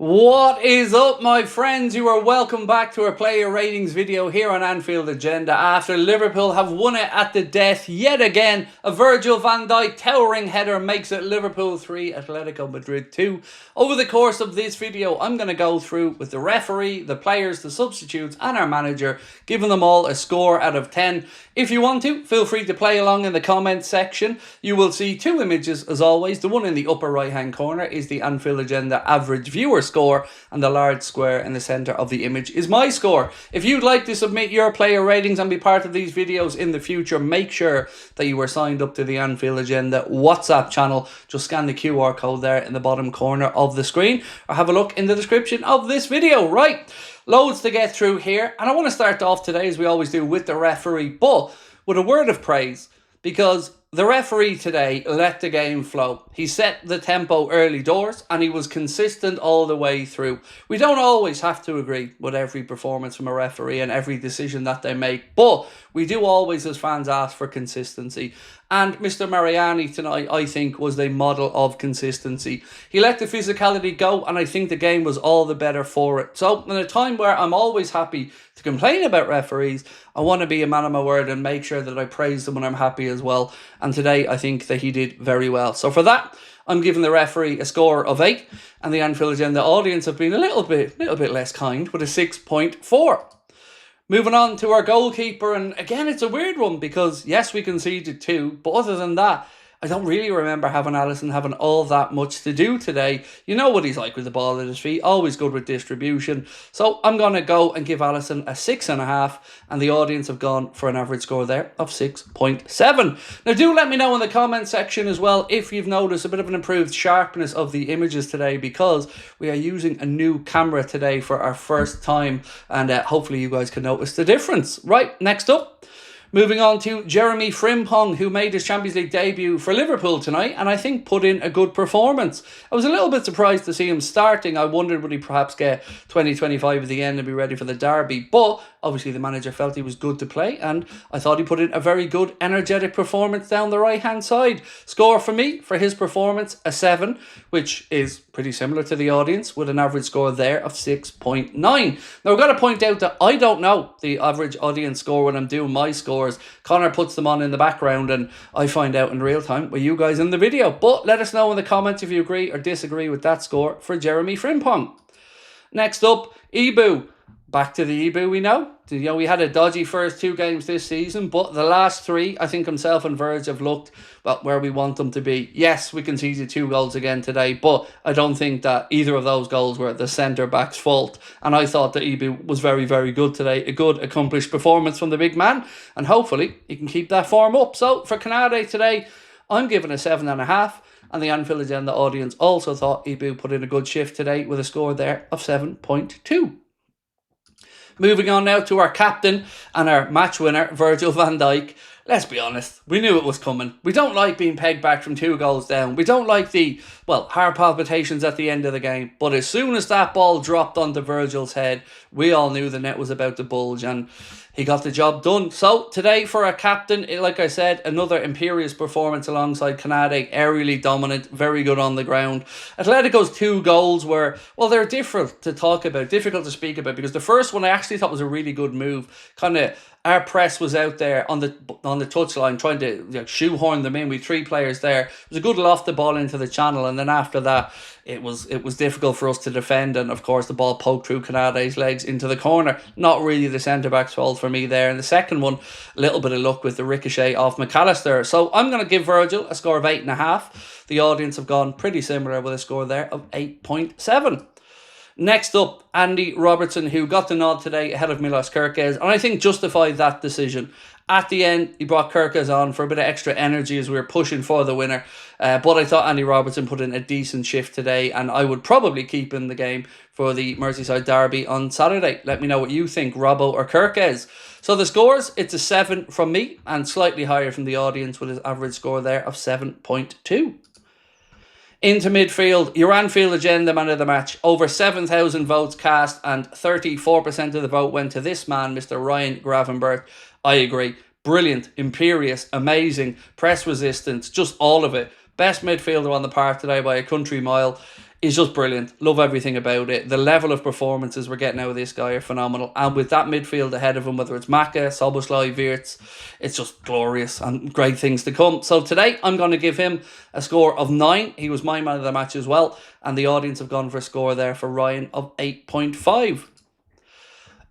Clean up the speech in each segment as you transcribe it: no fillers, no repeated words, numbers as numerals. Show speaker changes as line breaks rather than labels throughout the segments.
What is up, my friends? You are welcome back to our player ratings video here on Anfield Agenda. After Liverpool have won it at the death yet again, a Virgil van Dijk towering header makes it Liverpool 3, Atletico Madrid 2. Over the course of this video, I'm going to go through with the referee, the players, the substitutes and our manager, giving them all a score out of 10. If you want to, feel free to play along in the comments section. You will see two images as always. The one in the upper right hand corner is the Anfield Agenda average viewer score, and the large square in the centre of the image is my score. If you'd like to submit your player ratings and be part of these videos in the future, make sure that you are signed up to the Anfield Agenda WhatsApp channel. Just scan the QR code there in the bottom corner of the screen, or have a look in the description of this video. Right, loads to get through here, and I want to start off today, as we always do, with the referee, but with a word of praise, because the referee today let the game flow. He set the tempo early doors and he was consistent all the way through. We don't always have to agree with every performance from a referee and every decision that they make, but we do always as fans ask for consistency. And Mr. Mariani tonight, I think, was the model of consistency. He let the physicality go, and I think the game was all the better for it. So in a time where I'm always happy to complain about referees, I want to be a man of my word and make sure that I praise them when I'm happy as well. And today, I think that he did very well. So for that, I'm giving the referee a score of 8, and the Anfield Agenda audience have been a little bit less kind with a 6.4. Moving on to our goalkeeper, and again, it's a weird one because, yes, we conceded 2, but other than that, I don't really remember Allister having all that much to do today. You know what he's like with the ball at his feet, always good with distribution. So I'm going to go and give Allister a 6.5, and the audience have gone for an average score there of 6.7. Now do let me know in the comment section as well if you've noticed a bit of an improved sharpness of the images today, because we are using a new camera today for our first time, and hopefully you guys can notice the difference. Right, next up, moving on to Jeremy Frimpong, who made his Champions League debut for Liverpool tonight, and I think put in a good performance. I was a little bit surprised to see him starting. I wondered, would he perhaps get 20-25 at the end and be ready for the derby? But obviously the manager felt he was good to play, and I thought he put in a very good, energetic performance down the right-hand side. Score for me, for his performance, a 7, which is pretty similar to the audience, with an average score there of 6.9. Now, I've got to point out that I don't know the average audience score when I'm doing my scores. Connor puts them on in the background and I find out in real time with you guys in the video. But let us know in the comments if you agree or disagree with that score for Jeremy Frimpong. Next up, Ibu. Back to the Ibu we know. You know, we had a dodgy first 2 games this season, but the last 3, I think himself and Virg have looked, well, where we want them to be. Yes, we conceded 2 goals again today, but I don't think that either of those goals were the centre-back's fault. And I thought that Ibu was very, very good today. A good, accomplished performance from the big man, and hopefully he can keep that form up. So for Konate today, I'm giving a 7.5. And the Anfield Agenda audience also thought Ibu put in a good shift today with a score there of 7.2. Moving on now to our captain and our match winner, Virgil van Dijk. Let's be honest, we knew it was coming. We don't like being pegged back from 2 goals down. We don't like the, well, heart palpitations at the end of the game. But as soon as that ball dropped onto Virgil's head, we all knew the net was about to bulge, and he got the job done. So today for our captain, like I said, another imperious performance alongside Konate, aerially dominant, very good on the ground. Atletico's 2 goals were, well, they're different to talk about, difficult to speak about, because the first one I actually thought was a really good move. Kind of, our press was out there on the touchline trying to shoehorn them in with 3 players there. It was a good loft the ball into the channel, and then after that it was difficult for us to defend, and of course the ball poked through Konate's legs into the corner. Not really the centre-back's fault for me there. And the second one, a little bit of luck with the ricochet off McAllister. So I'm going to give Virgil a score of 8.5. The audience have gone pretty similar with a score there of 8.7. Next up, Andy Robertson, who got the nod today ahead of Milos Kerkez, and I think justified that decision. At the end, he brought Kerkez on for a bit of extra energy as we were pushing for the winner. But I thought Andy Robertson put in a decent shift today, and I would probably keep in the game for the Merseyside derby on Saturday. Let me know what you think, Robbo or Kerkez. So the scores, it's a 7 from me, and slightly higher from the audience with his average score there of 7.2. Into midfield, your Anfield Agenda man of the match. Over 7,000 votes cast, and 34% of the vote went to this man, Mr. Ryan Gravenberch. I agree. Brilliant, imperious, amazing, press resistance, just all of it. Best midfielder on the park today by a country mile. He's just brilliant. Love everything about it. The level of performances we're getting out of this guy are phenomenal. And with that midfield ahead of him, whether it's Maka, Szoboszlai, Wirtz, it's just glorious and great things to come. So today, I'm going to give him a score of 9. He was my man of the match as well. And the audience have gone for a score there for Ryan of 8.5.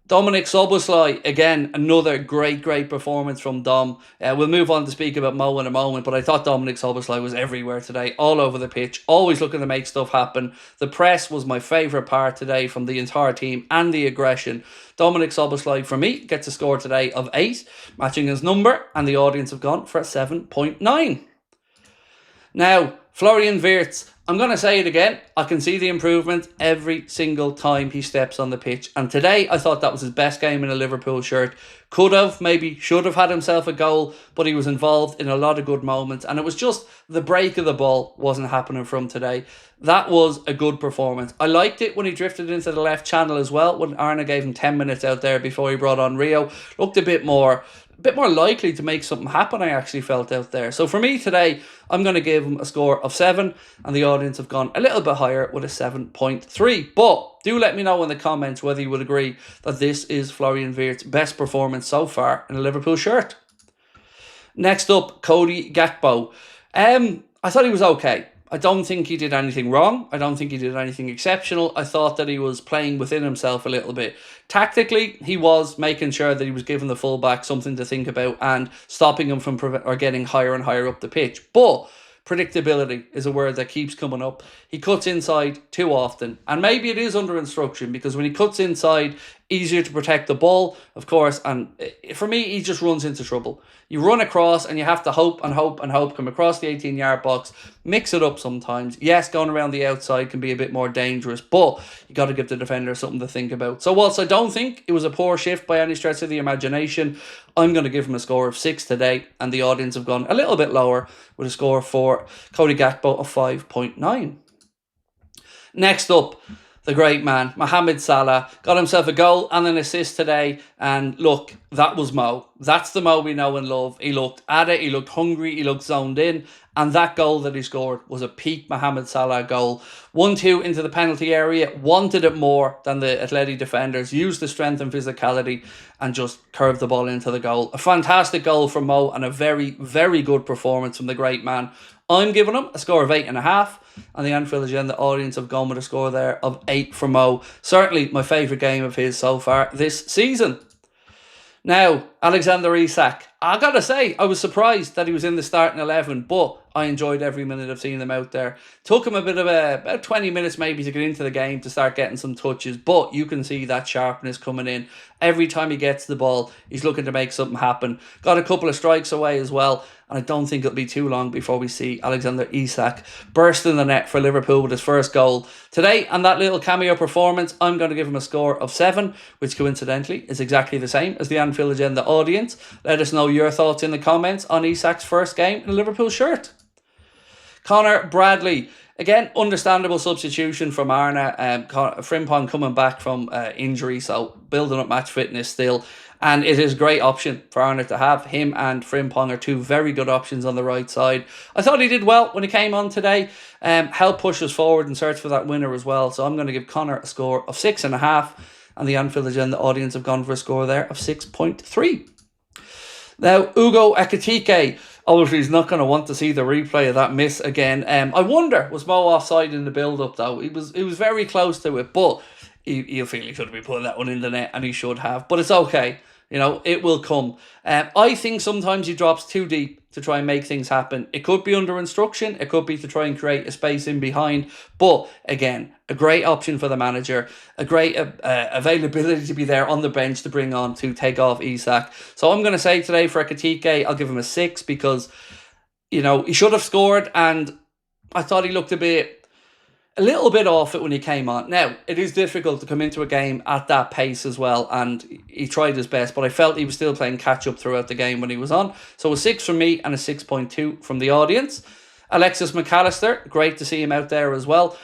Dominic Szoboszlai, again, another great performance from Dom. We'll move on to speak about Mo in a moment, but I thought Dominic Szoboszlai was everywhere today, all over the pitch, always looking to make stuff happen. The press was my favourite part today from the entire team and the aggression. Dominic Szoboszlai, for me, gets a score today of 8, matching his number, and the audience have gone for a 7.9. Now, Florian Wirtz, I'm going to say it again. I can see the improvement every single time he steps on the pitch. And today, I thought that was his best game in a Liverpool shirt. Could have, maybe should have had himself a goal, but he was involved in a lot of good moments. And it was just the break of the ball wasn't happening from today. That was a good performance. I liked it when he drifted into the left channel as well, when Arna gave him 10 minutes out there before he brought on Rio. Looked a bit more likely to make something happen, I actually felt out there. So for me today, I'm going to give him a score of 7, and the audience have gone a little bit higher with a 7.3. But do let me know in the comments whether you would agree that this is Florian Wirtz's best performance so far in a Liverpool shirt. Next up, Cody Gakpo. I thought he was okay. I don't think he did anything wrong. I don't think he did anything exceptional. I thought that he was playing within himself a little bit. Tactically, he was making sure that he was giving the fullback something to think about and stopping him from getting higher and higher up the pitch. But predictability is a word that keeps coming up. He cuts inside too often. And maybe it is under instruction, because when he cuts inside, easier to protect the ball, of course. And for me, he just runs into trouble. You run across and you have to hope and hope and hope, come across the 18-yard box, mix it up sometimes. Yes, going around the outside can be a bit more dangerous, but you got to give the defender something to think about. So whilst I don't think it was a poor shift by any stretch of the imagination, I'm going to give him a score of 6 today, and the audience have gone a little bit lower with a score for Cody Gakpo of 5.9. Next up, the great man, Mohamed Salah, got himself a goal and an assist today. And look, that was Mo. That's the Mo we know and love. He looked at it, he looked hungry, he looked zoned in. And that goal that he scored was a peak Mohamed Salah goal. 1-2 into the penalty area, wanted it more than the Atleti defenders, used the strength and physicality and just curved the ball into the goal. A fantastic goal from Mo and a very good performance from the great man. I'm giving him a score of 8.5, and the Anfield Agenda audience have gone with a score there of 8 for Mo. Certainly my favourite game of his so far this season. Now, Alexander Isak. I gotta say, I was surprised that he was in the starting 11, but I enjoyed every minute of seeing him out there. Took him about 20 minutes maybe to get into the game, to start getting some touches, but you can see that sharpness coming in. Every time he gets the ball, he's looking to make something happen. Got a couple of strikes away as well, and I don't think it'll be too long before we see Alexander Isak burst in the net for Liverpool with his first goal. Today, and that little cameo performance, I'm going to give him a score of 7, which coincidentally is exactly the same as the Anfield Agenda audience. Let us know your thoughts in the comments on Isak's first game in a Liverpool shirt. Connor Bradley, again, understandable substitution from Arna. Frimpong coming back from injury, so building up match fitness still. And it is a great option for Arna to have. Him and Frimpong are two very good options on the right side. I thought he did well when he came on today. Helped push us forward and search for that winner as well. So I'm going to give Connor a score of 6.5. And the Anfield Agenda audience have gone for a score there of 6.3. Now, Ugo Ekitike, obviously he's not going to want to see the replay of that miss again. I wonder, was Mo offside in the build-up though? He was very close to it, but he'll feel he should be putting that one in the net, and he should have. But it's okay. You know, it will come. I think sometimes he drops too deep to try and make things happen. It could be under instruction. It could be to try and create a space in behind. But again, a great option for the manager. A great availability to be there on the bench to bring on to take off Isak. So I'm going to say today for Ekitike, I'll give him a 6 because, you know, he should have scored. And I thought he looked a little bit off it when he came on. Now, it is difficult to come into a game at that pace as well, and he tried his best, but I felt he was still playing catch-up throughout the game when he was on. So a 6 from me and a 6.2 from the audience. Alexis McAllister, great to see him out there as well.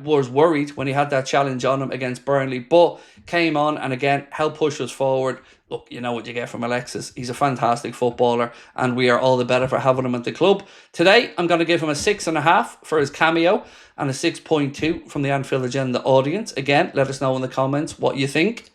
Was worried when he had that challenge on him against Burnley, but came on and again helped push us forward. Look, you know what you get from Alexis. He's a fantastic footballer and we are all the better for having him at the club. Today, I'm going to give him a 6.5 for his cameo and a 6.2 from the Anfield Agenda audience. Again, let us know in the comments what you think.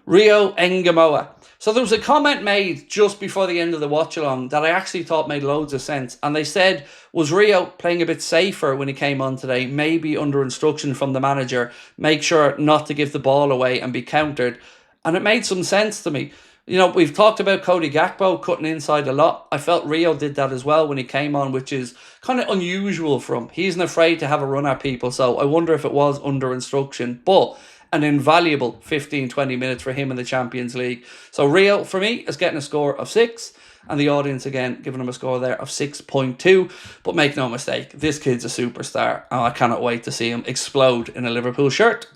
Rio Ngumoha. So there was a comment made just before the end of the watch-along that I actually thought made loads of sense. And they said, was Rio playing a bit safer when he came on today? Maybe under instruction from the manager, make sure not to give the ball away and be countered. And it made some sense to me. You know, we've talked about Cody Gakpo cutting inside a lot. I felt Rio did that as well when he came on, which is kind of unusual for him. He isn't afraid to have a run at people. So I wonder if it was under instruction. But an invaluable 15-20 minutes for him in the Champions League. So Rio, for me, is getting a score of 6. And the audience, again, giving him a score there of 6.2. But make no mistake, this kid's a superstar. And I cannot wait to see him explode in a Liverpool shirt.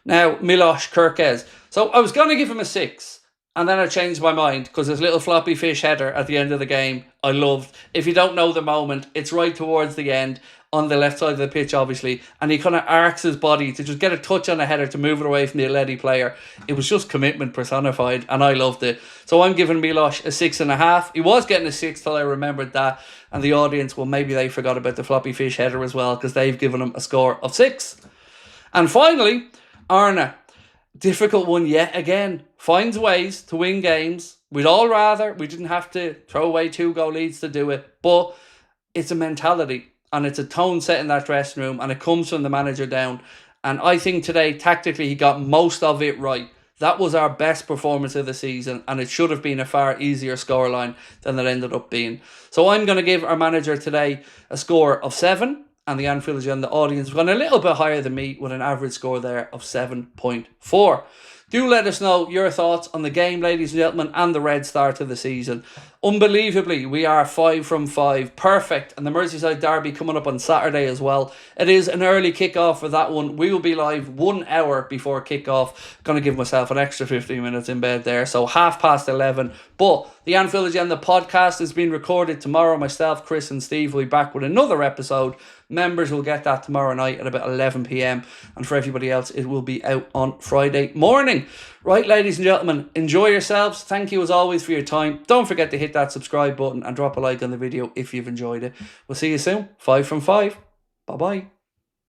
Now, Milos Kerkez. So I was going to give him a 6. And then I changed my mind because his little floppy fish header at the end of the game, I loved. If you don't know the moment, it's right towards the end on the left side of the pitch, obviously. And he kind of arcs his body to just get a touch on the header to move it away from the Atleti player. It was just commitment personified and I loved it. So I'm giving Milos a 6.5. He was getting a 6 till I remembered that. And the audience, well, maybe they forgot about the floppy fish header as well because they've given him a score of 6. And finally, Arna. Difficult one yet again. Finds ways to win games. We'd all rather we didn't have to throw away 2-goal leads to do it. But it's a mentality and it's a tone set in that dressing room and it comes from the manager down. And I think today, tactically, he got most of it right. That was our best performance of the season and it should have been a far easier scoreline than it ended up being. So I'm going to give our manager today a score of 7. And the Anfield Agenda audience have gone a little bit higher than me with an average score there of 7.4. Do let us know your thoughts on the game, ladies and gentlemen, and the red start of the season. Unbelievably, we are 5 from 5. Perfect. And the Merseyside derby coming up on Saturday as well. It is an early kickoff for that one. We will be live 1 hour before kickoff. Going to give myself an extra 15 minutes in bed there. So 11:30. But the Anfield Agenda podcast is being recorded tomorrow. Myself, Chris and Steve will be back with another episode. Members will get that tomorrow night at about 11 p.m. And for everybody else, it will be out on Friday morning. Right, ladies and gentlemen, enjoy yourselves. Thank you as always for your time. Don't forget to hit that subscribe button and drop a like on the video if you've enjoyed it. We'll see you soon. 5 from 5. Bye-bye.